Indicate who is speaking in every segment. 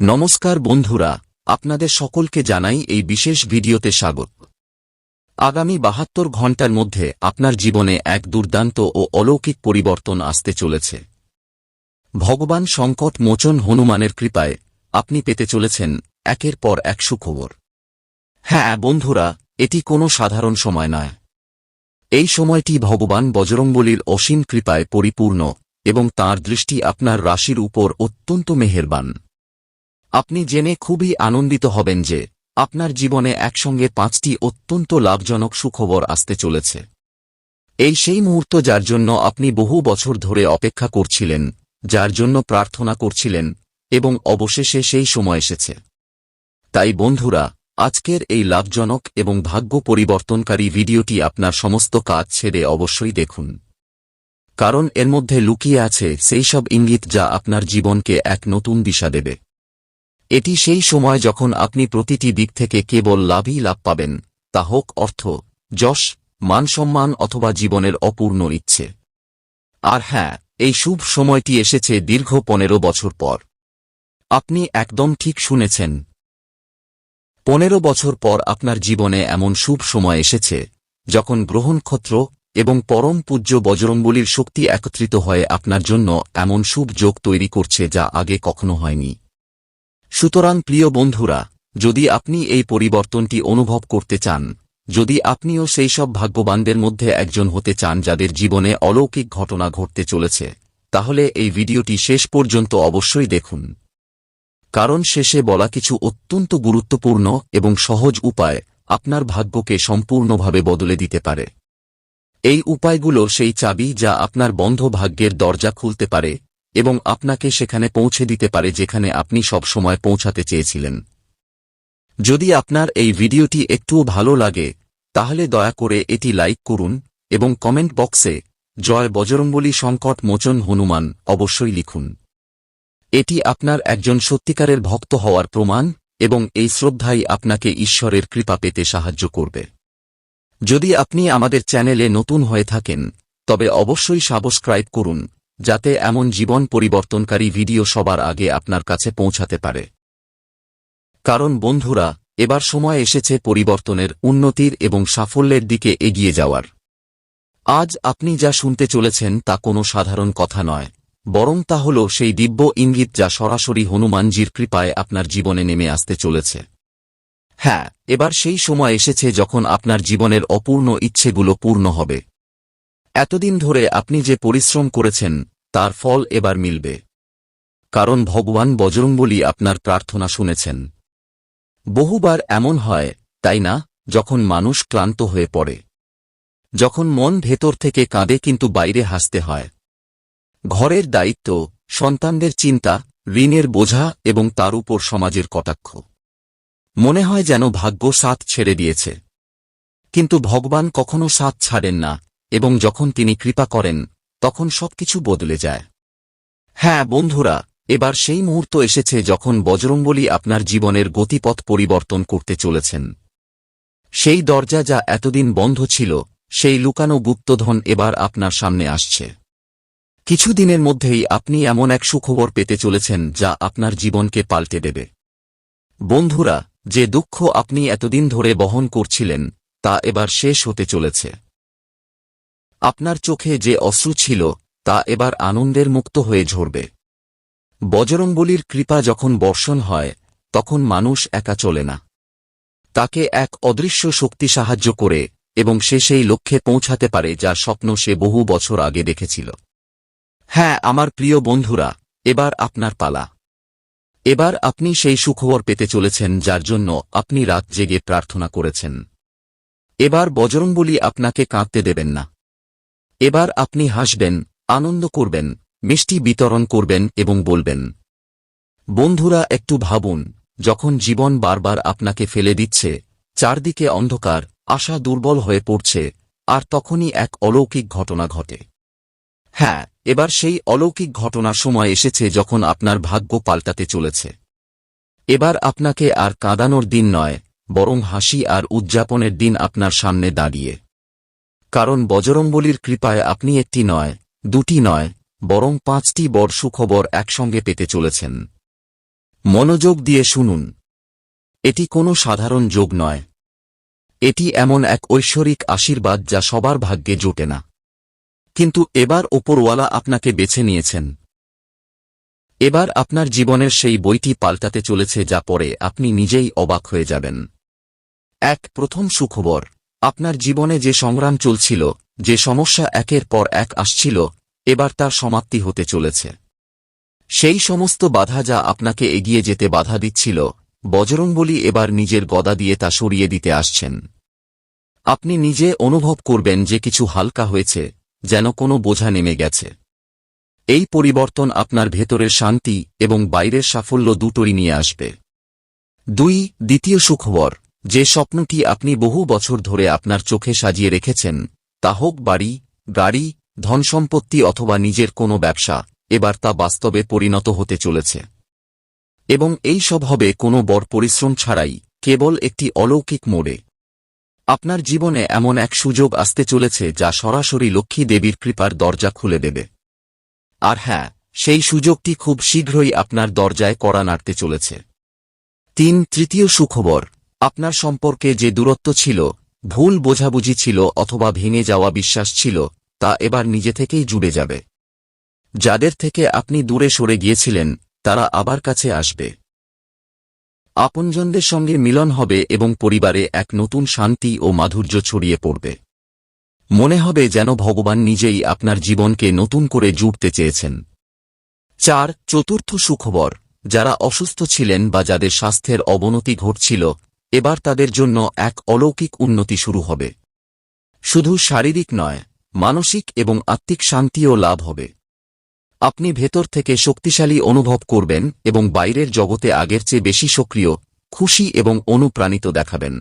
Speaker 1: নমস্কার বন্ধুরা, আপনাদের সকলকে জানাই এই বিশেষ ভিডিওতে স্বাগত। আগামী ৭২ ঘণ্টার মধ্যে আপনার জীবনে এক দুর্দান্ত ও অলৌকিক পরিবর্তন আসতে চলেছে। ভগবান সংকট মোচন হনুমানের কৃপায় আপনি পেতে চলেছেন একের পর এক সুখবর। হ্যাঁ বন্ধুরা, এটি কোনো সাধারণ সময় নয়। এই সময়টি ভগবান বজরংবলীর অসীম কৃপায় পরিপূর্ণ এবং তাঁর দৃষ্টি আপনার রাশির উপর অত্যন্ত মেহেরবান। আপনি জেনে খুবই আনন্দিত হবেন যে আপনার জীবনে একসঙ্গে ৫টি অত্যন্ত লাভজনক সুখবর আসতে চলেছে। এই সেই মুহূর্ত যার জন্য আপনি বহু বছর ধরে অপেক্ষা করছিলেন, যার জন্য প্রার্থনা করছিলেন, এবং অবশেষে সেই সময় এসেছে। তাই বন্ধুরা, আজকের এই লাভজনক এবং ভাগ্য পরিবর্তনকারী ভিডিওটি আপনার সমস্ত কাজ ছেড়ে অবশ্যই দেখুন, কারণ এর মধ্যে লুকিয়ে আছে সেই সব ইঙ্গিত যা আপনার জীবনকে এক নতুন দিশা দেবে। এটি সেই সময় যখন আপনি প্রতিটি দিক থেকে কেবল লাভই লাভ পাবেন, তা হোক অর্থ, যশ, মানসম্মান অথবা জীবনের অপূর্ণ ইচ্ছে। আর হ্যাঁ, এই শুভ সময়টি এসেছে দীর্ঘ ১৫ বছর পর। আপনি একদম ঠিক শুনেছেন, ১৫ বছর পর আপনার জীবনে এমন শুভ সময় এসেছে যখন গ্রহ নক্ষত্র এবং পরম পূজ্য বজরংবলীর শক্তি একত্রিত হয়ে আপনার জন্য এমন শুভ যোগ তৈরি করছে যা আগে কখনো হয়নি। সুতরাং প্রিয় বন্ধুরা, যদি আপনি এই পরিবর্তনটি অনুভব করতে চান, যদি আপনিও সেই সব ভাগ্যবানদের মধ্যে একজন হতে চান যাদের জীবনে অলৌকিক ঘটনা ঘটতে চলেছে, তাহলে এই ভিডিওটি শেষ পর্যন্ত অবশ্যই দেখুন, কারণ শেষে বলা কিছু অত্যন্ত গুরুত্বপূর্ণ এবং সহজ উপায় আপনার ভাগ্যকে সম্পূর্ণভাবে বদলে দিতে পারে। এই উপায়গুলো সেই চাবি যা আপনার বন্ধ ভাগ্যের দরজা খুলতে পারে এবং আপনাকে সেখানে পৌঁছে দিতে পারে যেখানে আপনি সব সময় পৌঁছাতে চেয়েছিলেন। যদি আপনার এই ভিডিওটি একটুও ভালো লাগে, তাহলে দয়া করে এটি লাইক করুন এবং কমেন্ট বক্সে জয় বজরংবলী সংকট মোচন হনুমান অবশ্যই লিখুন। এটি আপনার একজন সত্যিকারের ভক্ত হওয়ার প্রমাণ এবং এই শ্রদ্ধাই আপনাকে ঈশ্বরের কৃপা পেতে সাহায্য করবে। যদি আপনি আমাদের চ্যানেলে নতুন হয়ে থাকেন, তবে অবশ্যই সাবস্ক্রাইব করুন, যাতে এমন জীবন পরিবর্তনকারী ভিডিও সবার আগে আপনার কাছে পৌঁছাতে পারে। কারণ বন্ধুরা, এবার সময় এসেছে পরিবর্তনের, উন্নতির এবং সাফল্যের দিকে এগিয়ে যাওয়ার। আজ আপনি যা শুনতে চলেছেন তা কোনো সাধারণ কথা নয়, বরং তা হল সেই দিব্য ইঙ্গিত যা সরাসরি হনুমানজির কৃপায় আপনার জীবনে নেমে আসতে চলেছে। হ্যাঁ, এবার সেই সময় এসেছে যখন আপনার জীবনের অপূর্ণ ইচ্ছেগুলো পূর্ণ হবে। এতদিন ধরে আপনি যে পরিশ্রম করেছেন তার ফল এবার মিলবে, কারণ ভগবান বজরংবলী আপনার প্রার্থনা শুনেছেন। বহুবার এমন হয়, তাই না, যখন মানুষ ক্লান্ত হয়ে পড়ে, যখন মন ভেতর থেকে কাঁদে কিন্তু বাইরে হাসতে হয়। ঘরের দায়িত্ব, সন্তানদের চিন্তা, ঋণের বোঝা এবং তার উপর সমাজের কটাক্ষ, মনে হয় যেন ভাগ্য সাথ ছেড়ে দিয়েছে। কিন্তু ভগবান কখনো সাথ ছাড়েন না, এবং যখন তিনি কৃপা করেন তখন সবকিছু বদলে যায়। হ্যাঁ বন্ধুরা, এবার সেই মুহূর্ত এসেছে যখন বজরংবলী আপনার জীবনের গতিপথ পরিবর্তন করতে চলেছেন। সেই দরজা যা এতদিন বন্ধ ছিল, সেই লুকানো গুপ্তধন এবার আপনার সামনে আসছে। কিছু দিনের মধ্যেই আপনি এমন এক সুখবর পেতে চলেছেন যা আপনার জীবনকে পাল্টে দেবে। বন্ধুরা, যে দুঃখ আপনি এতদিন ধরে বহন করছিলেন তা এবার শেষ হতে চলেছে। আপনার চোখে যে অশ্রু ছিল তা এবার আনন্দের মুক্ত হয়ে ঝরবে। বজরংবলীর কৃপা যখন বর্ষণ হয়, তখন মানুষ একা চলে না, তাকে এক অদৃশ্য শক্তি সাহায্য করে এবং সে সেই লক্ষ্যে পৌঁছাতে পারে যার স্বপ্ন সে বহু বছর আগে দেখেছিল। হ্যাঁ আমার প্রিয় বন্ধুরা, এবার আপনার পালা। এবার আপনি সেই সুখবর পেতে চলেছেন যার জন্য আপনি রাত জেগে প্রার্থনা করেছেন। এবার বজরংবলী আপনাকে কাঁদতে দেবেন না। এবার আপনি হাসবেন, আনন্দ করবেন, মিষ্টি বিতরণ করবেন এবং বলবেন। বন্ধুরা একটু ভাবুন, যখন জীবন বারবার আপনাকে ফেলে দিচ্ছে, চারদিকে অন্ধকার, আশা দুর্বল হয়ে পড়ছে, আর তখনই এক অলৌকিক ঘটনা ঘটে। হ্যাঁ, এবার সেই অলৌকিক ঘটনার সময় এসেছে যখন আপনার ভাগ্য পাল্টাতে চলেছে। এবার আপনাকে আর কাঁদানোর দিন নয়, বরং হাসি আর উদযাপনের দিন আপনার সামনে দাঁড়িয়ে। কারণ বজরংবলীর কৃপায় আপনি একটি নয়, দুটি নয়, বরং ৫টি বড় সুখবর একসঙ্গে পেতে চলেছেন। মনোযোগ দিয়ে শুনুন। এটি কোনো সাধারণ যোগ নয়। এটি এমন এক ঐশ্বরিক আশীর্বাদ যা সবার ভাগ্যে জোটে না। কিন্তু এবার ওপরওয়ালা আপনাকে বেছে নিয়েছেন। এবার আপনার জীবনের সেই বইটি পাল্টাতে চলেছে যা পরে আপনি নিজেই অবাক হয়ে যাবেন। প্রথম সুখবর, আপনার জীবনে যে সংগ্রাম চলছিল, যে সমস্যা একের পর এক আসছিল, এবার তার সমাপ্তি হতে চলেছে। সেই সমস্ত বাধা যা আপনাকে এগিয়ে যেতে বাধা দিচ্ছিল, বজরংবলী এবার নিজের গদা দিয়ে তা সরিয়ে দিতে আসছেন। আপনি নিজে অনুভব করবেন যে কিছু হালকা হয়েছে, যেন কোনো বোঝা নেমে গেছে। এই পরিবর্তন আপনার ভেতরের শান্তি এবং বাইরের সাফল্য দুটোই নিয়ে আসবে। দ্বিতীয় সুখবর, যে স্বপ্নটি আপনি বহু বছর ধরে আপনার চোখে সাজিয়ে রেখেছেন, তা হোক বাড়ি, গাড়ি, ধনসম্পত্তি অথবা নিজের কোনো ব্যবসা, এবার তা বাস্তবে পরিণত হতে চলেছে। এবং এই সব হবে কোনো বড় পরিশ্রম ছাড়াই, কেবল একটি অলৌকিক মোড়ে। আপনার জীবনে এমন এক সুযোগ আসতে চলেছে যা সরাসরি লক্ষ্মী দেবীর কৃপার দরজা খুলে দেবে। আর হ্যাঁ, সেই সুযোগটি খুব শীঘ্রই আপনার দরজায় কড়া নাড়তে চলেছে। তৃতীয় সুখবর, আপনার সম্পর্কে যে দূরত্ব ছিল, ভুল বোঝাবুঝি ছিল অথবা ভেঙে যাওয়া বিশ্বাস ছিল, তা এবার নিজে থেকেই জুড়ে যাবে। যাদের থেকে আপনি দূরে সরে গিয়েছিলেন, তারা আবার কাছে আসবে। আপনজনদের সঙ্গে মিলন হবে এবং পরিবারে এক নতুন শান্তি ও মাধুর্য ছড়িয়ে পড়বে। মনে হবে যেন ভগবান নিজেই আপনার জীবনকে নতুন করে জুড়তে চেয়েছেন। চতুর্থ সুখবর, যারা অসুস্থ ছিলেন বা যাদের স্বাস্থ্যের অবনতি ঘটছিল, এবার তাদের জন্য এক অলৌকিক উন্নতি শুরু হবে। শুধু শারীরিক নয়, মানসিক এবং আত্মিক শান্তিও লাভ হবে। আপনি ভেতর থেকে শক্তিশালী অনুভব করবেন এবং বাইরের জগতে আগের চেয়ে বেশি সক্রিয়, খুশি এবং অনুপ্রাণিত দেখাবেন।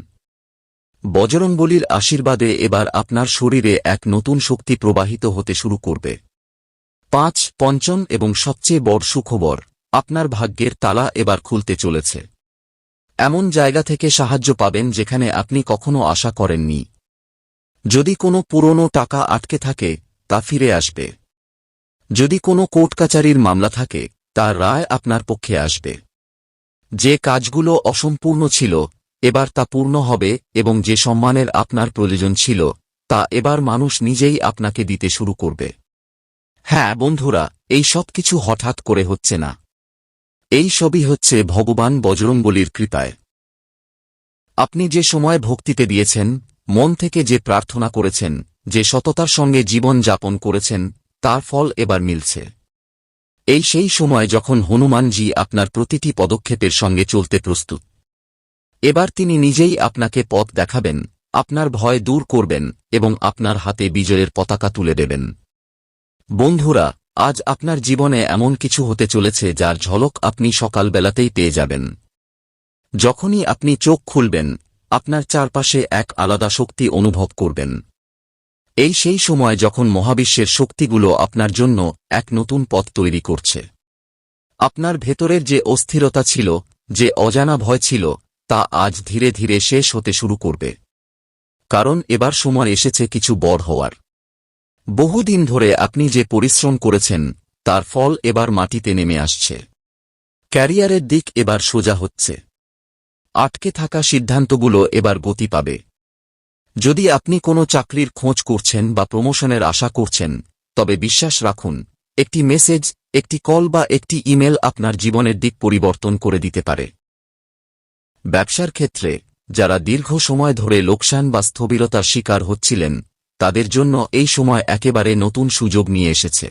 Speaker 1: বজরংবলীর আশীর্বাদে এবার আপনার শরীরে এক নতুন শক্তি প্রবাহিত হতে শুরু করবে। পঞ্চম এবং সবচেয়ে বড় সুখবর, আপনার ভাগ্যের তালা এবার খুলতে চলেছে। এমন জায়গা থেকে সাহায্য পাবেন যেখানে আপনি কখনো আশা করেননি। যদি কোনো পুরনো টাকা আটকে থাকে, তা ফিরে আসবে। যদি কোনো কোর্ট কাচারির মামলা থাকে, তার রায় আপনার পক্ষে আসবে। যে কাজগুলো অসম্পূর্ণ ছিল, এবার তা পূর্ণ হবে এবং যে সম্মানের আপনার প্রয়োজন ছিল, তা এবার মানুষ নিজেই আপনাকে দিতে শুরু করবে। হ্যাঁ বন্ধুরা, এই সব কিছু হঠাৎ করে হচ্ছে না। এই সবই হচ্ছে ভগবান বজরংবলীর কৃপায়। আপনি যে সময় ভক্তিতে দিয়েছেন, মন থেকে যে প্রার্থনা করেছেন, যে সততার সঙ্গে জীবন যাপন করেছেন, তার ফল এবার মিলছে। এই সেই সময় যখন হনুমানজি আপনার প্রতিটি পদক্ষেপের সঙ্গে চলতে প্রস্তুত। এবার তিনি নিজেই আপনাকে পথ দেখাবেন, আপনার ভয় দূর করবেন এবং আপনার হাতে বিজয়ের পতাকা তুলে দেবেন। বন্ধুরা, আজ আপনার জীবনে এমন কিছু হতে চলেছে যার ঝলক আপনি সকালবেলাতেই পেয়ে যাবেন। যখনই আপনি চোখ খুলবেন, আপনার চারপাশে এক আলাদা শক্তি অনুভব করবেন। এই সেই সময় যখন মহাবিশ্বের শক্তিগুলো আপনার জন্য এক নতুন পথ তৈরি করছে। আপনার ভেতরের যে অস্থিরতা ছিল, যে অজানা ভয় ছিল, তা আজ ধীরে ধীরে শেষ হতে শুরু করবে। কারণ এবার সময় এসেছে কিছু বড় হওয়ার। বহুদিন ধরে আপনি যে পরিশ্রম করেছেন, তার ফল এবার মাটিতে নেমে আসছে। ক্যারিয়ারের দিক এবার সোজা হচ্ছে। আটকে থাকা সিদ্ধান্তগুলো এবার গতি পাবে। যদি আপনি কোনো চাকরির খোঁজ করছেন বা প্রমোশনের আশা করছেন, তবে বিশ্বাস রাখুন, একটি মেসেজ, একটি কল বা একটি ইমেল আপনার জীবনের দিক পরিবর্তন করে দিতে পারে। ব্যবসার ক্ষেত্রে যারা দীর্ঘ সময় ধরে লোকসান বা স্থবিরতার শিকার হচ্ছিলেন, তাদের জন্য এই সময় একেবারে নতুন সুযোগ নিয়ে এসেছে।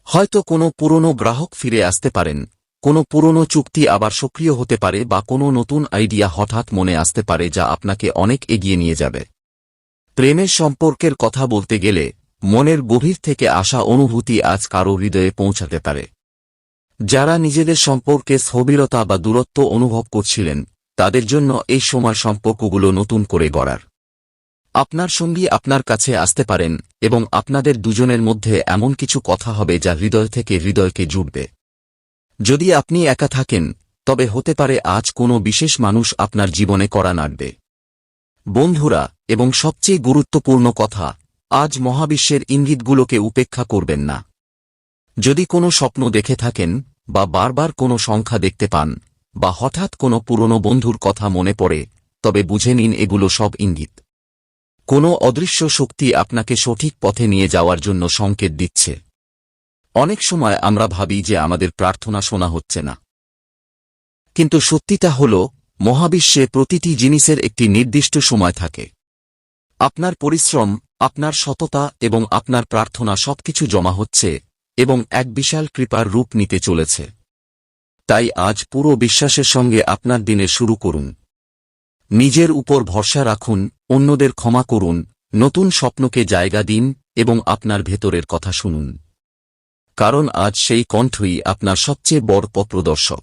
Speaker 1: হয়তো কোনো পুরনো গ্রাহক ফিরে আসতে পারেন, কোনো পুরনো চুক্তি আবার সক্রিয় হতে পারে বা কোনো নতুন আইডিয়া হঠাৎ মনে আসতে পারে যা আপনাকে অনেক এগিয়ে নিয়ে যাবে। প্রেমের সম্পর্কের কথা বলতে গেলে, মনের গভীর থেকে আসা অনুভূতি আজ কারো হৃদয়ে পৌঁছাতে পারে। যারা নিজেদের সম্পর্কে স্থবিরতা বা দূরত্ব অনুভব করছিলেন, তাদের জন্য এই সময় সম্পর্কগুলো নতুন করে গড়ার। আপনার সঙ্গী আপনার কাছে আসতে পারেন এবং আপনাদের দুজনের মধ্যে এমন কিছু কথা হবে যা হৃদয় থেকে হৃদয়কে জুড়বে। যদি আপনি একা থাকেন, তবে হতে পারে আজ কোনো বিশেষ মানুষ আপনার জীবনে কড়া নাড়বে। বন্ধুরা, এবং সবচেয়ে গুরুত্বপূর্ণ কথা, আজ মহাবিশ্বের ইঙ্গিতগুলোকে উপেক্ষা করবেন না। যদি কোনো স্বপ্ন দেখে থাকেন, বা বারবার কোনো সংখ্যা দেখতে পান, বা হঠাৎ কোনো পুরনো বন্ধুর কথা মনে পড়ে, তবে বুঝে নিন এগুলো সব ইঙ্গিত। কোনো অদৃশ্য শক্তি আপনাকে সঠিক পথে নিয়ে যাওয়ার জন্য সংকেত দিচ্ছে। অনেক সময় আমরা ভাবি যে আমাদের প্রার্থনা শোনা হচ্ছে না, কিন্তু সত্যিটা হল মহাবিশ্বে প্রতিটি জিনিসের একটি নির্দিষ্ট সময় থাকে। আপনার পরিশ্রম, আপনার সততা এবং আপনার প্রার্থনা সবকিছু জমা হচ্ছে এবং এক বিশাল কৃপার রূপ নিতে চলেছে। তাই আজ পুরো বিশ্বাসের সঙ্গে আপনার দিনে শুরু করুন। নিজের উপর ভরসা রাখুন, অন্যদের ক্ষমা করুন, নতুন স্বপ্নকে জায়গা দিন এবং আপনার ভেতরের কথা শুনুন। কারণ আজ সেই কণ্ঠই আপনার সবচেয়ে বড় পথপ্রদর্শক।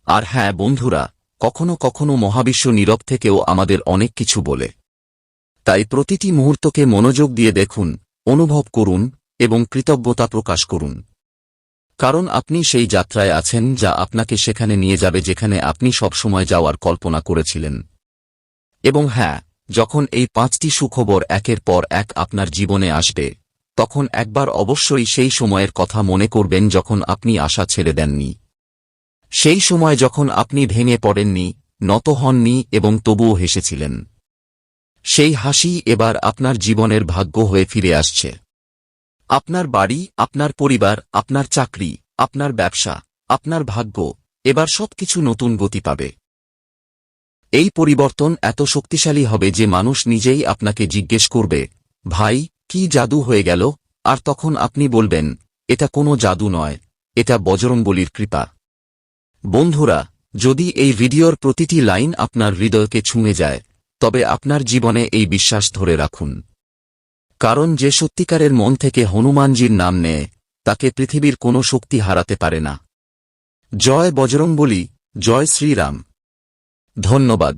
Speaker 1: আর হ্যাঁ বন্ধুরা, কখনো কখনো মহাবিশ্ব নীরব থেকেও আমাদের অনেক কিছু বলে। তাই প্রতিটি মুহূর্তকে মনোযোগ দিয়ে দেখুন, অনুভব করুন এবং কৃতজ্ঞতা প্রকাশ করুন। কারণ আপনি সেই যাত্রায় আছেন যা আপনাকে সেখানে নিয়ে যাবে যেখানে আপনি সবসময় যাওয়ার কল্পনা করেছিলেন। এবং হ্যাঁ, যখন এই 5টি সুখবর একের পর এক আপনার জীবনে আসবে, তখন একবার অবশ্যই সেই সময়ের কথা মনে করবেন যখন আপনি আশা ছেড়ে দেননি। সেই সময় যখন আপনি ভেঙে পড়েননি, নত হননি এবং তবুও হেসেছিলেন। সেই হাসি এবার আপনার জীবনের ভাগ্য হয়ে ফিরে আসছে। আপনার বাড়ি, আপনার পরিবার, আপনার চাকরি, আপনার ব্যবসা, আপনার ভাগ্য, এবার সবকিছু নতুন গতি পাবে। এই পরিবর্তন এত শক্তিশালী হবে যে মানুষ নিজেই আপনাকে জিজ্ঞেস করবে, ভাই, কি জাদু হয়ে গেল? আর তখন আপনি বলবেন, এটা কোনো জাদু নয়, এটা বজরংবলীর কৃপা। বন্ধুরা, যদি এই ভিডিওর প্রতিটি লাইন আপনার হৃদয়কে ছুঁয়ে যায়, তবে আপনার জীবনে এই বিশ্বাস ধরে রাখুন। কারণ যে সত্যিকারের মন থেকে হনুমানজির নাম নেয়, তাকে পৃথিবীর কোনো শক্তি হারাতে পারে না। জয় বজরংবলী, জয় শ্রীরাম। ধন্যবাদ।